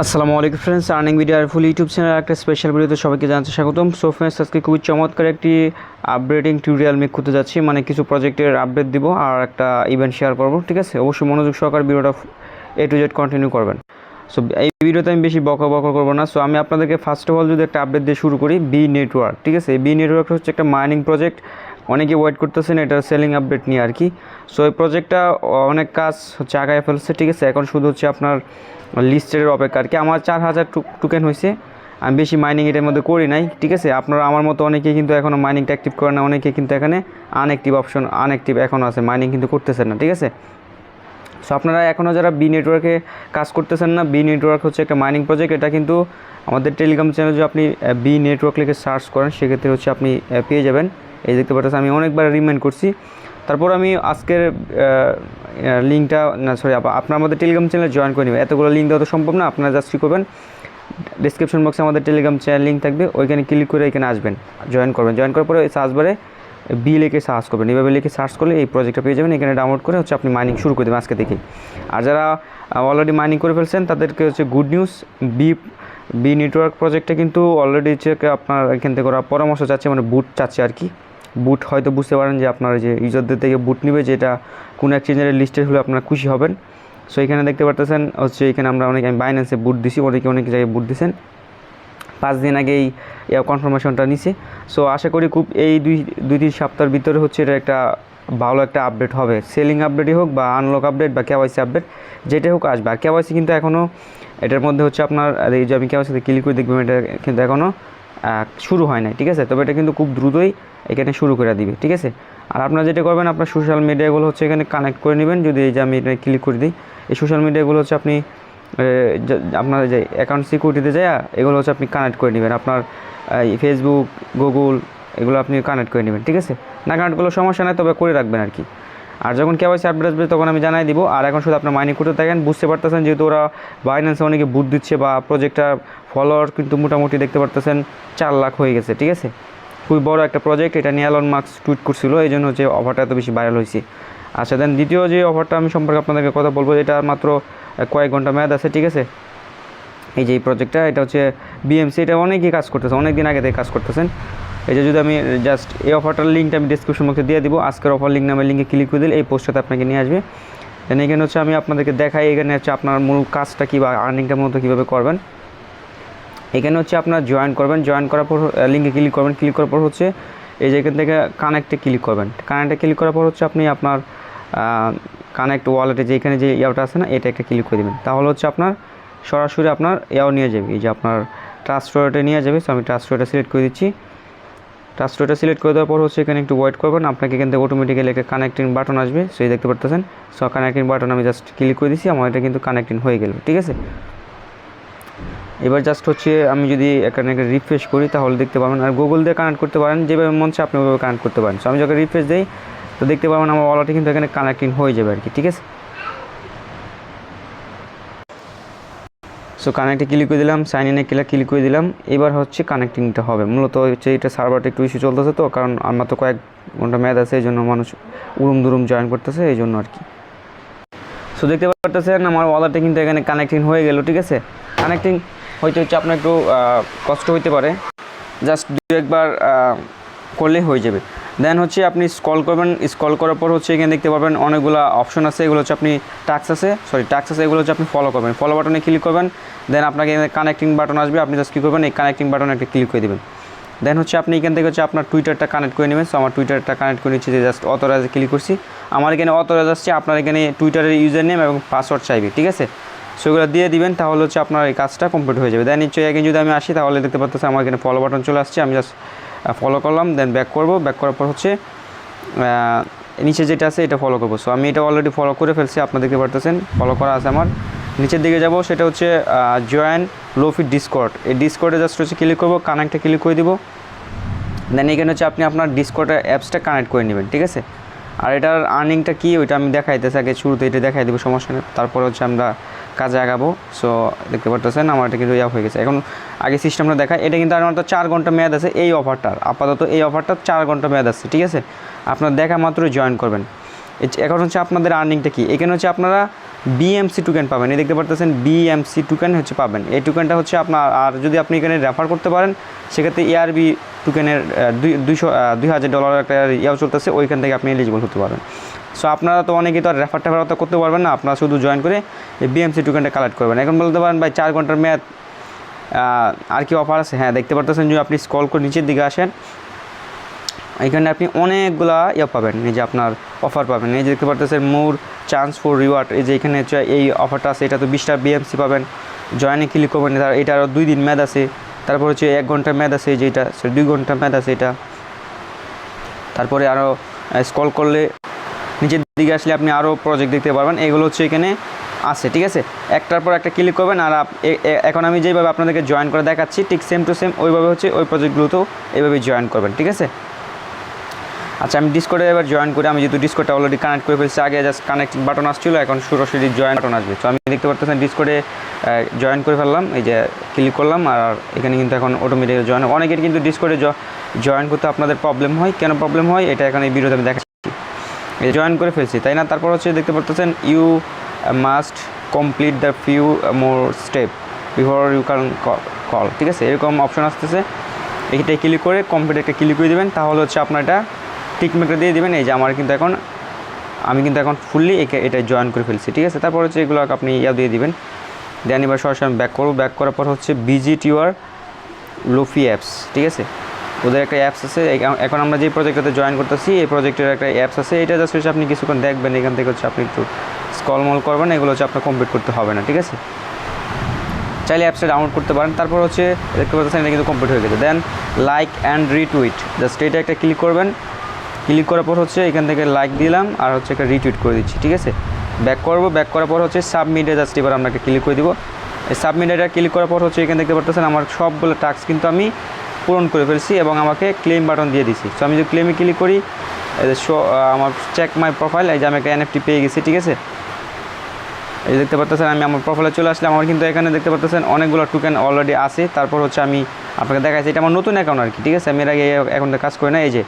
আসসালামু আলাইকুম friends, earning video আর ফুল YouTube channel একটা স্পেশাল ভিডিওতে সবাইকে জানাতে স্বাগতম। সো ফ্রেন্ডস, আজকে খুবই চমৎকার একটি আপডেটিং টিউটোরিয়াল মেক করতে যাচ্ছি, মানে কিছু প্রজেক্টের আপডেট দিব আর একটা ইভেন্ট শেয়ার করব। ঠিক আছে, অবশ্যই মনোযোগ সহকারে ভিডিওটা A to Z কন্টিনিউ করবেন। সো এই ভিডিওতে আমি বেশি বকা করবো না। সো আমি আপনাদেরকে ফার্স্ট অফ অল যদি একটা আপডেট দিয়ে শুরু করি, বি নেটওয়ার্ক। ঠিক আছে, বি নেটওয়ার্ক হচ্ছে একটা মাইনিং প্রজেক্ট, অনেকে ওয়েট করতেছেন এটার সেলিং আপডেট নিয়ে আর কি। সো এই প্রজেক্টটা অনেক কাজ হচ্ছে আগায় ফেলছে। ঠিক আছে, এখন শুধু হচ্ছে আপনার লিস্টের অপেক্ষা আর কি। আমার 4000 টোকেন হয়েছে, আমি বেশি মাইনিং এটার মধ্যে করি নাই। ঠিক আছে, আপনারা আমার মতো অনেকেই কিন্তু এখনও মাইনিংটা অ্যাক্টিভ করে না, অনেকে কিন্তু এখানে আনঅ্যাক্টিভ অপশন আনঅ্যাক্টিভ এখনও আছে, মাইনিং কিন্তু করতেছেন না। ঠিক আছে, সো আপনারা এখনও যারা বি নেটওয়ার্কে কাজ করতেছেন না, বি নেটওয়ার্ক হচ্ছে একটা মাইনিং প্রজেক্ট। এটা কিন্তু আমাদের টেলিগ্রাম চ্যানেলে যদি আপনি বি নেটওয়ার্ক লিখে সার্চ করেন, সেক্ষেত্রে হচ্ছে আপনি পেয়ে যাবেন। এই দেখতে পাচ্ছেন আমি অনেকবার রিমাইন্ড করছি। তারপর আমি আজকের লিঙ্কটা আপনার আমাদের টেলিগ্রাম চ্যানেলে জয়েন করে নেবেন। এতগুলো লিঙ্ক দেওয়া তো সম্ভব না। আপনারা জাস্ট কী করবেন, ডিসক্রিপশন বক্সে আমাদের টেলিগ্রাম চ্যানেল লিঙ্ক থাকবে, ওইখানে ক্লিক করে এখানে আসবেন, জয়েন করবেন। জয়েন করার পরে সার্চ বারে বি লিখে সার্চ করবেন। এইভাবে লিখে সার্চ করলে এই প্রজেক্টটা পেয়ে যাবেন। এখানে ডাউনলোড করে হচ্ছে আপনি মাইনিং শুরু করে দেবেন আজকে থেকে। আর যারা অলরেডি মাইনিং করে ফেলছেন তাদেরকে হচ্ছে গুড নিউজ, বি নেটওয়ার্ক প্রজেক্টটা কিন্তু অলরেডি হচ্ছে আপনার এখান থেকে ওরা পরামর্শ চাচ্ছে, মানে বুট চাচ্ছে আর কি। বুট হয়তো বুঝতে পারেন যে আপনার যে ইউজারদের থেকে বুট নেবে, যেটা কোনো এক্সচেঞ্জের লিস্টেড হলে আপনারা খুশি হবেন। সো এখানে দেখতে পারতেছেন হচ্ছে এখানে আমরা আমি বাইন্যান্সে বুট দিছি, অনেক জায়গায় বুট দিছেন। 5 দিন আগেই কনফার্মেশনটা নিছে। সো আশা করি খুব এই দুই তিন সপ্তাহের ভিতরে হচ্ছে এটা একটা ভালো একটা আপডেট হবে। সেলিং আপডেটই হোক বা আনলক আপডেট বা কেওয়াইসি আপডেট, যেটাই হোক আসবে। আর কেওয়াইসি কিন্তু এখনও এটার মধ্যে হচ্ছে আপনার এই যে আমি কেওয়াইসিতে ক্লিক করে দেখবেন, এটা কিন্তু এখনও শুরু হয় নাই। ঠিক আছে, তবে এটা কিন্তু খুব দ্রুতই এখানে শুরু করে দিবে। ঠিক আছে, আর আপনারা যেটা করবেন, আপনার সোশ্যাল মিডিয়াগুলো হচ্ছে এখানে কানেক্ট করে নেবেন। যদি এই যে আমি এটা ক্লিক করে দিই, এই সোশ্যাল মিডিয়াগুলো হচ্ছে আপনি আপনার যে অ্যাকাউন্ট সিকিউরিটিতে যায় এগুলো হচ্ছে আপনি কানেক্ট করে নেবেন। আপনার ফেসবুক, গুগল এগুলো আপনি কানেক্ট করে নেবেন। ঠিক আছে, না কানেক্ট করলে সমস্যা নেই, তবে করে রাখবেন আর কি। আর যখন কেওয়াইসি আপডেট আসবে তখন আমি জানাই দিব। আর এখন শুধু আপনার মাইনিং করতে থাকেন। বুঝতে পারতেছেন যেহেতু ওরা বাইন্যান্সে অনেকে বুট দিচ্ছে, বা প্রজেক্টটা ফলোয়ার কিন্তু মোটামুটি দেখতে পারতেছেন 4 লাখ হয়ে গেছে। ঠিক আছে, খুবই বড় একটা প্রজেক্ট। এটা নিয়ে এলন মাস্ক টুইট করছিল, এই জন্য হচ্ছে অফারটা এত বেশি ভাইরাল হয়েছে। আচ্ছা, দেন দ্বিতীয় যে অফারটা আমি সম্পর্কে আপনাদেরকে কথা বলবো, এটা মাত্র কয়েক ঘন্টা মেয়াদ আছে। ঠিক আছে, এই যে এই প্রজেক্টটা, এটা হচ্ছে বিএমসি, এটা অনেকেই কাজ করতেছে, অনেক দিন আগে থেকে কাজ করতেছেন। এই যে যদি আমি জাস্ট এই অফারটার লিঙ্কটা আমি ডিসক্রিপশন বক্সে দিয়ে দিব, আজকের অফার লিঙ্ক নামের লিঙ্কে ক্লিক করে দিলে এই পোস্টটাতে আপনাকে নিয়ে আসবে। দেন এখানে হচ্ছে আমি আপনাদেরকে দেখাই এখানে হচ্ছে আপনার মূল কাজটা কী বা আর্নিংটা মূলত কীভাবে করবেন। এখানে হচ্ছে আপনার জয়েন করবেন, জয়েন করার পর লিঙ্কে ক্লিক করবেন। ক্লিক করার পর হচ্ছে এই যে এখান থেকে কানেক্টে ক্লিক করবেন। কানেক্টে ক্লিক করার পর হচ্ছে আপনি আপনার কানেক্ট ওয়ালেটে যে এখানে যে ইয়াটা আছে না, এটা একটা ক্লিক করে দেবেন। তাহলে হচ্ছে আপনার সরাসরি আপনার ইয়াও নিয়ে যাবে, এই যে আপনার ট্রাস্ট ওয়ালেটে নিয়ে যাবে। সো আমি ট্রাস্ট ওয়ালেটে সিলেক্ট করে দিচ্ছি। ট্রাস্ট ওয়ালেটে সিলেক্ট করে দেওয়ার পর হচ্ছে এখানে একটু ওয়েট করবেন, আপনাকে এখান থেকে অটোমেটিক্যালি একটা কানেক্টিং বাটন আসবে। সেই দেখতে পারতেছেন। সো কানেক্টিং বাটন আমি জাস্ট ক্লিক করে দিচ্ছি, আমার এটা কিন্তু কানেক্টিং হয়ে গেল। ঠিক আছে, এবার জাস্ট হচ্ছে আমি যদি এখানে রিফ্রেশ করি তাহলে দেখতে পাবেন। আর গুগল দিয়ে কানেক্ট করতে পারেন, যেভাবে মন চায় আপনি ওইভাবে কানেক্ট করতে পারেন। সো আমি যখন রিফ্রেশ দিই তো দেখতে পাবেন আমার ওয়ালেটে কিন্তু এখানে কানেক্টিং হয়ে যাবে আর কি। ঠিক আছে, সো কানেক্টে ক্লিক করে দিলাম, সাইন ইনে ক্লিক করে দিলাম। এবার হচ্ছে কানেক্টিংটা হবে। মূলত হচ্ছে এটা সার্ভারটা একটু ইস্যু চলতেছে, তো কারণ আমার তো কয়েক ঘন্টা মেয়াদ আছে, এই জন্য মানুষ দুরুম জয়েন করতেছে, এই জন্য আর কি। সো দেখতে পারতেছেন আমার ওয়ালেটে কিন্তু এখানে কানেক্টিং হয়ে গেল। ঠিক আছে, কানেক্টিং হচ্ছে আপনার একটু কষ্ট হইতে পারে, জাস্ট দু একবার করলেই হয়ে যাবে। দেন হচ্ছে আপনি স্ক্রল করবেন, স্ক্রল করার পর হচ্ছে এখানে দেখতে পাবেন অনেকগুলো অপশন আছে। এগুলো হচ্ছে আপনি টাস্ক আছে, এগুলো হচ্ছে আপনি ফলো করবেন। ফলো বাটনে ক্লিক করবেন, দেন আপনাকে এখানে কানেক্টিং বাটন আসবে। আপনি জাস্ট কী করবেন, এই কানেক্টিং বাটনে একটা ক্লিক করে দেবেন। দেন হচ্ছে আপনি এখান থেকে হচ্ছে আপনার টুইটারটা কানেক্ট করে নেবেন। সো আমার টুইটারটা কানেক্ট করে নিচ্ছি, যে জাস্ট অথরাইজে ক্লিক করছি। আমার এখানে অথরাইজ আসছে, আপনার এখানে টুইটারের ইউজার নেম এবং পাসওয়ার্ড চাইবে। ঠিক আছে, সেগুলো দিয়ে দিবেন, তাহলে হচ্ছে আপনার এই কাজটা কমপ্লিট হয়ে যাবে। দেন নিশ্চয়ই এখানে যদি আমি আসি তাহলে দেখতে পাচ্ছি আমার এখানে ফলো বাটন চলে আসছে। আমি জাস্ট ফলো করলাম, দেন ব্যাক করব। ব্যাক করার পর হচ্ছে নিচে যেটা আছে এটা ফলো করবো। সো আমি এটা অলরেডি ফলো করে ফেলছি, আপনারা দেখতে পারতেছেন ফলো করা আছে আমার। নিচের দিকে যাব, সেটা হচ্ছে জয়েন লোফি ডিসকর্ড। এই ডিসকর্ডে জাস্ট হচ্ছে ক্লিক করবো, কানেক্টে ক্লিক করে দিব। দেন এখানে হচ্ছে আপনি আপনার ডিসকর্ডের অ্যাপসটা কানেক্ট করে নেবেন। ঠিক আছে, আর এটার আর্নিংটা কী ওইটা আমি দেখাইতেছি, আগে শুরুতে এটা দেখাই দেবো, সমস্যা নেই। তারপর হচ্ছে আমরা কাজে আগাবো। সো দেখতে পারতেছেন আমার এটা কিন্তু হয়ে গেছে। এখন আগে সিস্টেমটা দেখায়, এটা কিন্তু আমার তো 4 ঘন্টা মেয়াদ আছে এই অফারটার। আপাতত এই অফারটা 4 ঘন্টা মেয়াদ আছে। ঠিক আছে, আপনার দেখা মাত্রই জয়েন করবেন। এখন হচ্ছে আপনাদের আর্নিংটা কি, এখানে হচ্ছে আপনারা বিএমসি টোকেন পাবেন, এই দেখতে পারতেছেন বিএমসি টোকেন হচ্ছে পাবেন। এই টোকেনটা হচ্ছে আপনার, আর যদি আপনি এখানে রেফার করতে পারেন সেক্ষেত্রে এআরবি টোকেনের $2000 একটা ইয়াও চলতেছে, ওইখান থেকে আপনি এলিজিবল হতে পারবেন। সো আপনারা তো অনেকেই তো আর রেফার টেফার তো করতে পারবেন না, আপনারা শুধু জয়েন করে এই বিএমসি টোকেনটা কালেক্ট করবেন। এখন বলতে পারেন ভাই 4 ঘন্টার মেয়াদ, আর কি অফার আছে? হ্যাঁ, দেখতে পারতেছেন যদি আপনি স্ক্রল করে নিচের দিকে আসেন, এখানে আপনি অনেকগুলা ইয়ে পাবেন, এই যে আপনার অফার পাবেন, এই যে দেখতে পারতেছেন মোর চান্স ফর রিওয়ার্ড, এই যে এখানে হচ্ছে এই অফারটা আছে, এটা তো 20টা বিএমসি পাবেন। জয়েনে ক্লিক করবেন, এটা আরও 2 দিন মেয়াদ আছে। তারপর হচ্ছে 1 ঘন্টার মেয়াদ আছে, যে এটা 2 ঘন্টার মেয়াদ আছে এটা। তারপরে আরও স্ক্রল করলে নিচের দিকে আসলে আপনি আরও প্রজেক্ট দেখতে পারবেন, এগুলো হচ্ছে এখানে আছে, ঠিক আছে। একটার পর একটা ক্লিক করবেন, আর এখন আমি যেভাবে আপনাদেরকে জয়েন করে দেখাচ্ছি ঠিক সেম টু সেম ওইভাবে হচ্ছে ওই প্রজেক্টগুলোতেও এইভাবে জয়েন করবেন, ঠিক আছে। আচ্ছা, আমি ডিসকর্ডে এবার জয়েন করি। আমি যেহেতু ডিসকর্ডটা অলরেডি কানেক্ট করে ফেলছি, আগে জাস্ট কানেক্ট বাটন আসছিলো, এখন সরাসরি জয়েন বাটন আসবে। তো আমি দেখতে পারতেছেন ডিসকর্ডে জয়েন করে ফেললাম, এই যে ক্লিক করলাম, আর এখানে কিন্তু এখন অটোমেটিক জয়েন। অনেকের কিন্তু ডিসকর্ডে জয়েন করতে আপনাদের প্রবলেম হয়, কেন প্রবলেম হয় এটা এখন এই ভিডিওতে আমি দেখাচ্ছি। জয়েন করে ফেলছি, তাই না? তারপর হচ্ছে দেখতে পারতেছেন you must complete the few more step before you can call, ঠিক আছে, এরকম অপশন আসতেছে। এইটাই ক্লিক করে কমপ্লিট একটা ক্লিক করে দেবেন, তাহলে হচ্ছে আপনার এটা টিকমার্কটা দিয়ে দেবেন। এই যে আমার কিন্তু এখন আমি কিন্তু এখন ফুললি এটা জয়েন করে ফেলছি, ঠিক আছে। তারপর হচ্ছে এগুলো আপনি ইয়া দিয়ে দিবেন। দেন এবার সরাসরি আমি ব্যাক করবো, ব্যাক করার পর হচ্ছে ভিজিট ইউর লোফি অ্যাপস, ঠিক আছে, ওদের একটা অ্যাপস আছে। এখন আমরা যে প্রজেক্টটাতে জয়েন করতেছি এই প্রজেক্টের একটা অ্যাপস আছে, এটা জাস্ট হচ্ছে আপনি কিছুক্ষণ দেখবেন, এখান থেকে হচ্ছে আপনি একটু স্ক্রল করবেন, এগুলো হচ্ছে আপনার কমপ্লিট করতে হবে না, ঠিক আছে। চাইলে অ্যাপসটা ডাউনলোড করতে পারেন। তারপর হচ্ছে দেখতে পাচ্ছেন এটা কিন্তু কমপ্লিট হয়ে গেছে। দেন লাইক অ্যান্ড রিটুইট, জাস্ট এটা একটা ক্লিক করবেন, ক্লিক করার পর হচ্ছে এখান থেকে লাইক দিলাম, আর হচ্ছে একটা রিটুইট করে দিচ্ছি, ঠিক আছে। ব্যাক করবো, ব্যাক করার পর হচ্ছে সাবমিটে জাস্ট এবার আমরা একটা ক্লিক করে দিব। এই সাবমিটেটা ক্লিক করার পর হচ্ছে এখানে দেখতে পাচ্ছেন আমার সবগুলো টাস্ক কিন্তু আমি পূরণ করে ফেলছি এবং আমাকে ক্লেম বাটন দিয়ে দিছি। সো আমি যদি ক্লেমে ক্লিক করি, আমার চেক মাই প্রোফাইল, এই যে আমি একটা এনএফটি পেয়ে গেছি, ঠিক আছে। এই দেখতে পাচ্ছেন আমি আমার প্রোফাইলে চলে আসলাম, আমার কিন্তু এখানে দেখতে পাচ্ছেন অনেকগুলো টোকেন অলরেডি আছে। তারপর হচ্ছে আমি আপনাকে দেখাচ্ছি, এটা আমার নতুন অ্যাকাউন্ট আর কি, ঠিক আছে। আমি এর আগে অ্যাকাউন্টে কাজ করি না, এই যে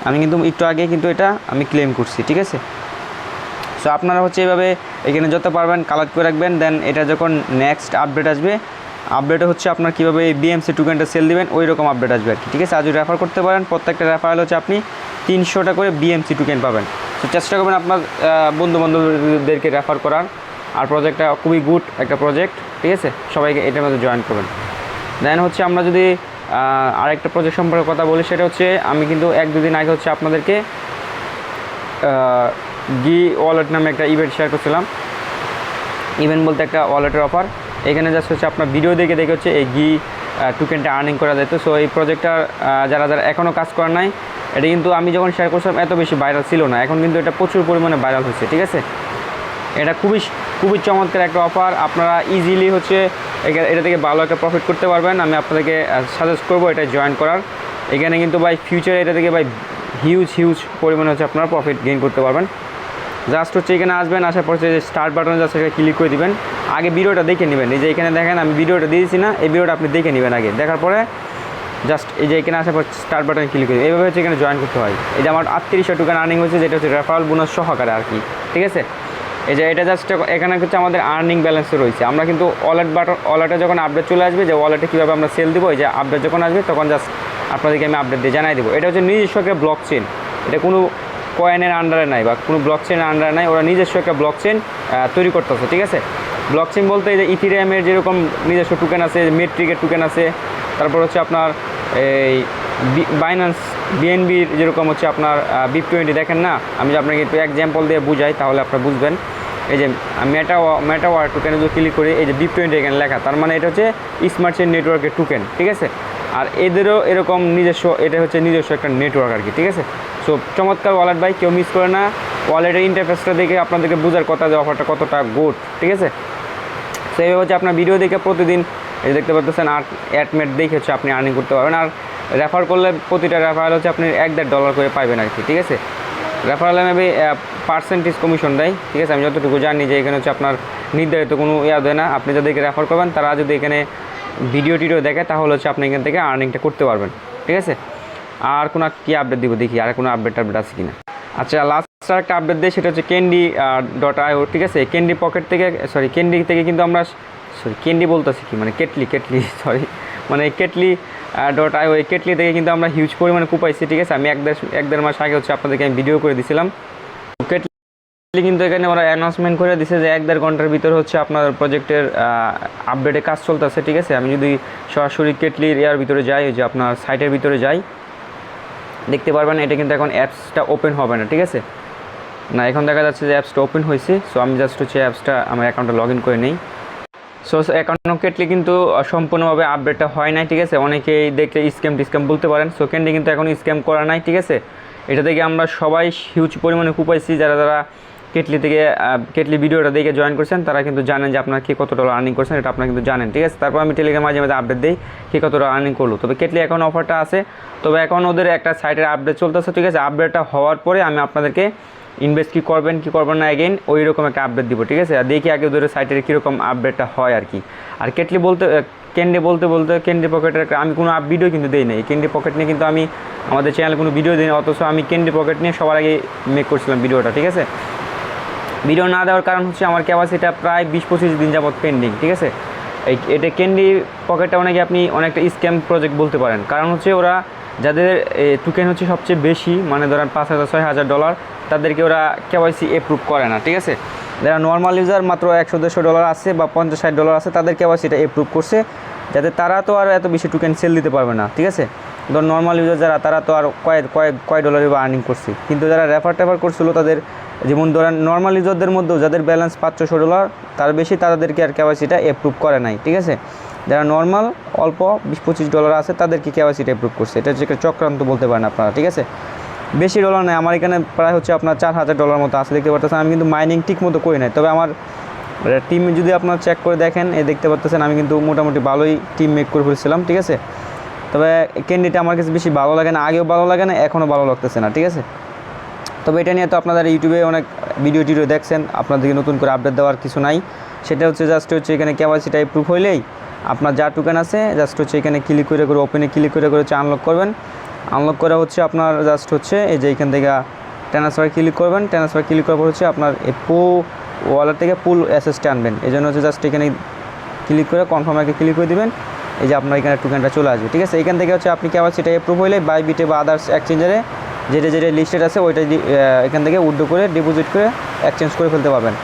আমি কিন্তু একটু আগে কিন্তু এটা আমি ক্লেম করছি, ঠিক আছে। সো আপনারা হচ্ছে এইভাবে এখানে যত পারবেন কালেক্ট করে রাখবেন। দেন এটা যখন নেক্সট আপডেট আসবে, আপডেটে হচ্ছে আপনার কীভাবে এই বিএমসি টোকেনটা সেল দেবেন ওই রকম আপডেট আসবে আর কি, ঠিক আছে। আজ রেফার করতে পারেন, প্রত্যেকটা রেফারেল হচ্ছে আপনি 300টা করে বিএমসি টোকেন পাবেন। তো চেষ্টা করবেন আপনার বন্ধুবান্ধবদেরকে রেফার করার। আর প্রজেক্টটা খুবই গুড একটা প্রজেক্ট, ঠিক আছে, সবাইকে এটার মধ্যে জয়েন করবেন। দেন হচ্ছে আমরা যদি আরেকটা প্রজেক্ট সম্পর্কে কথা বলি, সেটা হচ্ছে আমি কিন্তু 1-2 দিন আগে হচ্ছে আপনাদেরকে গি ওয়ালেট নামে একটা ইভেন্ট শেয়ার করছিলাম। ইভেন্ট বলতে একটা ওয়ালেটের অফার, এখানে জাস্ট হচ্ছে আপনার ভিডিও দেখে হচ্ছে এই গি টোকেনটা আর্নিং করা যেত। সো এই প্রজেক্টটা যারা এখনও কাজ করার নাই, এটা কিন্তু আমি যখন শেয়ার করছিলাম এত বেশি ভাইরাল ছিল না, এখন কিন্তু এটা প্রচুর পরিমাণে ভাইরাল হচ্ছে, ঠিক আছে। এটা খুবই চমৎকার একটা অফার, আপনারা ইজিলি হচ্ছে এটা থেকে ভালো একটা প্রফিট করতে পারবেন। আমি আপনাদেরকে সাজেস্ট করবো এটা জয়েন করার। এখানে কিন্তু ভাই ফিউচারে এটা থেকে ভাই হিউজ পরিমাণে হচ্ছে আপনারা প্রফিট গেইন করতে পারবেন। জাস্ট হচ্ছে এখানে আসবেন, আসার পর হচ্ছে স্টার্ট বাটনে জাস্ট এটা ক্লিক করে দিবেন। আগে ভিডিওটা দেখে নেবেন, এই যে এখানে দেখেন আমি ভিডিওটা দিয়েছি না, এই ভিডিওটা আপনি দেখে নেবেন আগে, দেখার পরে জাস্ট এই যে এখানে আসার পর স্টার্ট বাটনে ক্লিক করে এইভাবে হচ্ছে এখানে জয়েন করতে হয়। এই যে আমার 3800 টোকেন আর্নিং হচ্ছে, যেটা হচ্ছে রেফারেল বোনাস সহকারে আর কি, ঠিক আছে। এই যে এটা জাস্ট এখানে হচ্ছে আমাদের আর্নিং ব্যালেন্সে রয়েছে। আমরা কিন্তু ওয়ালেটে যখন আপডেট চলে আসবে যে ওয়ালেটে কীভাবে আমরা সেল দেবো, এই যে আপডেট যখন আসবে তখন জাস্ট আপনাদেরকে আমি আপডেট দিয়ে জানাই দেবো। এটা হচ্ছে নিজস্ব একটা ব্লক চেন, এটা কোনো কয়েনের আন্ডারে নাই বা কোনো ব্লক চেনের আন্ডারে নাই, ওরা নিজস্ব একটা ব্লক চেন তৈরি করতেছে, ঠিক আছে। ব্লক চেন বলতে এই যে ইথিরিয়ামের যেরকম নিজস্ব টোকেন আছে, মেট্রিকের টোকেন আছে, তারপর হচ্ছে আপনার এই বাইন্যান্স বিএনবির যেরকম হচ্ছে আপনার BIP20 দেখেন না, আমি আপনাকে একটু এক্সাম্পল দিয়ে বুঝাই তাহলে আপনারা বুঝবেন। এই যে মেটাওয়ার টোকেনে যদি ক্লিক করি, এই যে BIP20 এখানে লেখা, তার মানে এটা হচ্ছে স্মার্ট চেইন নেটওয়ার্কের টোকেন, ঠিক আছে। আর এদেরও এরকম নিজস্ব, এটা হচ্ছে নিজস্ব একটা নেটওয়ার্ক আর কি, ঠিক আছে। সো চমৎকার ওয়ালেট ভাই, কেউ মিস করে না। ওয়ালেটের ইন্টারফেসটা দেখে আপনাদেরকে বোঝার কথা যে অফারটা কতটা গুড, ঠিক আছে। সো এইভাবে হচ্ছে আপনার ভিডিও দেখে প্রতিদিন এই দেখতে পাচ্ছেন আর অ্যাডমেট দেখে হচ্ছে আপনি আর্নিং করতে পারবেন। আর রেফার করলে প্রতিটা রেফারেল হচ্ছে আপনি $1.5 করে পাইবেন আর কি, ঠিক আছে। রেফারেলে মেবি পার্সেন্টেজ কমিশন দেয়, ঠিক আছে। আমি যতটুকু জানি যে এখানে হচ্ছে আপনার নির্ধারিত কোনো দেয় না, আপনি যাদেরকে রেফার করবেন তারা যদি এখানে ভিডিও দেখে তাহলে হচ্ছে আপনি এখান থেকে আর্নিংটা করতে পারবেন, ঠিক আছে। আর কোনো কি আপডেট দিব দেখি, আর কোনো আপডেট আছে কিনা। আচ্ছা, লাস্ট লাস্ট একটা আপডেট দেয়, সেটা হচ্ছে candy.io, ঠিক আছে। ক্যান্ডি পকেট থেকে ক্যান্ডি থেকে কিন্তু আমরা ক্যান্ডি বলতেছি কি, মানে কেটলি মানে কেটলি.io, এই কেটলি থেকে কিন্তু আমরা হিউজ পরিমাণে কুপাইছি, ঠিক আছে। আমি এক দেড় মাস আগে হচ্ছে আপনাদেরকে আমি ভিডিও করে দিছিলাম। কেটলি কিন্তু এখানে ওরা অ্যানাউন্সমেন্ট করে দিছে যে 1-1.5 ঘন্টার ভিতরে হচ্ছে আপনার প্রজেক্টের আপডেটে কাজ চলতেছে, ঠিক আছে। আমি যদি সরাসরি কেটলির ভিতরে যাই, যে আপনার সাইটের ভিতরে যাই, দেখতে পারবেন এটা কিন্তু এখন অ্যাপসটা ওপেন হবে না, ঠিক আছে। না, এখন দেখা যাচ্ছে যে অ্যাপসটা ওপেন হয়েছে। সো আমি জাস্ট হচ্ছে অ্যাপসটা আমার অ্যাকাউন্টে লগ ইন করে নিই। সো অ্যাকাউন্ট কেটলি কিন্তু সম্পূর্ণভাবে আপডেটটা হয় নাই, ঠিক আছে। অনেকেই দেখলে স্ক্যাম বলতে পারেন। সো ক্যান্ডি কিন্তু এখন স্ক্যাম করা নাই, ঠিক আছে। এটা থেকে আমরা সবাই হিউজ পরিমাণে কুপাইছি। যারা কেটলি ভিডিওটা দেখে জয়েন করছেন তারা কিন্তু জানেন যে আপনারা কে কত ডলার আর্নিং করছেন, এটা আপনারা কিন্তু জানেন, ঠিক আছে। তারপর আমি টেলিগ্রামে মাঝে মাঝে আপডেট দিই কে কত ডলার আর্নিং করলো। তবে কেটলি এখন অফারটা আছে, তবে এখন ওদের একটা সাইটের আপডেট চলতেছে, ঠিক আছে। আপডেটটা হওয়ার পরে আমি আপনাদেরকে ইনভেস্ট কী করবেন না এগেইন ওই রকম একটা আপডেট দিব, ঠিক আছে। আর দেখি আগে ওদের সাইটের কীরকম আপডেটটা হয় আর কি। আর ক্যান্ডি পকেটের আমি কোনো ভিডিও কিন্তু দিই নাই। ক্যান্ডি পকেট নিয়ে কিন্তু আমি আমাদের চ্যানেলে কোনো ভিডিও দিই না, অথচ আমি ক্যান্ডি পকেট নিয়ে সবার আগে মেক করছিলাম ভিডিওটা, ঠিক আছে। ভিডিও না দেওয়ার কারণ হচ্ছে আমার ক্যাপাসিটিটা প্রায় 20-25 দিন যাবত পেন্ডিং, ঠিক আছে। এটা ক্যান্ডি পকেটটা অনেকটা স্ক্যাম প্রজেক্ট বলতে পারেন। কারণ হচ্ছে ওরা যাদের টোকেন হচ্ছে সবচেয়ে বেশি, মানে ধরেন $5,000-6,000, তাদেরকে ওরা কেওয়াইসি অ্যাপ্রুভ করে না, ঠিক আছে। যারা নর্মাল ইউজার মাত্র $100-150 আছে বা $50-60 আছে, তাদের কেওয়াইসিটা অ্যাপ্রুভ করছে, যাতে তারা তো আর এত বেশি টোকেন সেল দিতে পারবে না, ঠিক আছে। ধর নর্মাল ইউজার যারা, তারা তো আর কয়েক ডলারই বা আর্নিং করছে। কিন্তু যারা রেফার করছিল তাদের, যেমন ধরেন নর্মাল ইউজারদের মধ্যেও যাদের ব্যালেন্স $500-600 তার বেশি, তাদেরকে আর কেওয়াইসিটা অ্যাপ্রুভ করে নাই, ঠিক আছে। যারা নর্মাল অল্প $20-25 আছে তাদেরকে কেওয়াইসিটা অ্যাপ্রুভ করছে। এটা হচ্ছে একটা চক্রান্ত বলতে পারেন আপনারা, ঠিক আছে। বেশি ডলার নেই, আমার এখানে প্রায় হচ্ছে আপনার $4,000 মতো আছে, দেখতে পাচ্ছেন। আমি কিন্তু মাইনিং ঠিক মতো করি নাই, তবে আমার টিম যদি আপনারা চেক করে দেখেন, দেখতে পাচ্ছেন আমি কিন্তু মোটামুটি ভালোই টিম মেক করে ফেলছিলাম, ঠিক আছে। তবে ক্যান্ডিটা আমার কাছে বেশি ভালো লাগে না, আগেও ভালো লাগে না, এখনও ভালো লাগতেছে না, ঠিক আছে। তবে এটা নিয়ে তো আপনাদের ইউটিউবে অনেক ভিডিও দেখছেন, আপনাদেরকে নতুন করে আপডেট দেওয়ার কিছু নাই। সেটা হচ্ছে জাস্ট হচ্ছে এখানে কেওয়াইসিটা অ্যাপ্রুভ হইলেই আপনার যা টোকেন আছে জাস্ট হচ্ছে এখানে ক্লিক করে ওপেনে ক্লিক করে হচ্ছে আনলক করবেন। আনলক করা হচ্ছে আপনার জাস্ট হচ্ছে এই যে এখান থেকে ট্রান্সফার ক্লিক করবেন। ট্রান্সফার ক্লিক করার পর হচ্ছে আপনার এই ওয়ালেট থেকে ফুল অ্যাসেসটা আনবেন। এই জন্য হচ্ছে জাস্ট এখানে ক্লিক করে কনফার্মে ক্লিক করে দেবেন। এই যে আপনার এখানে টোকেনটা চলে আসবে, ঠিক আছে। এখান থেকে হচ্ছে আপনি কেওয়াইসিটা অ্যাপ্রুভ হইলে বাইবিটে বা আদার্স এক্সচেঞ্জারে যেটা লিস্টেড আছে ওইটা এখান থেকে উইথড্র করে ডিপোজিট করে এক্সচেঞ্জ করে ফেলতে পারবেন।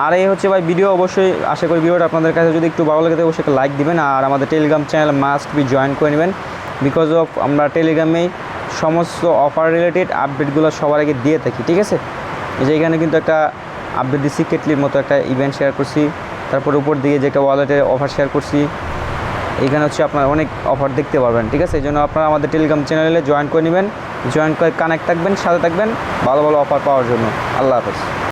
আর এই হচ্ছে ভাই ভিডিও, অবশ্যই আশা করি ভিডিওটা আপনাদের কাছে যদি একটু ভালো লাগে থাকে অবশ্যই একটা লাইক দিবেন। আর আমাদের Telegram channel must be join করে নেবেন, বিকজ অফ আমরা টেলিগ্রামেই সমস্ত অফার রিলেটেড আপডেটগুলো সবার আগে দিয়ে থাকি, ঠিক আছে। এই যে এখানে কিন্তু একটা আপডেট দিচ্ছি, কেটলির মতো একটা ইভেন্ট শেয়ার করছি, তারপর উপর দিকে যে একটা ওয়ালেটের অফার শেয়ার করছি। এখানে হচ্ছে আপনার অনেক অফার দেখতে পারবেন, ঠিক আছে। এই জন্য আপনারা আমাদের টেলিগ্রাম চ্যানেলে জয়েন করে নেবেন, জয়েন করে কানেক্ট থাকবেন, সাথে থাকবেন ভালো ভালো অফার পাওয়ার জন্য। আল্লাহ হাফেজ।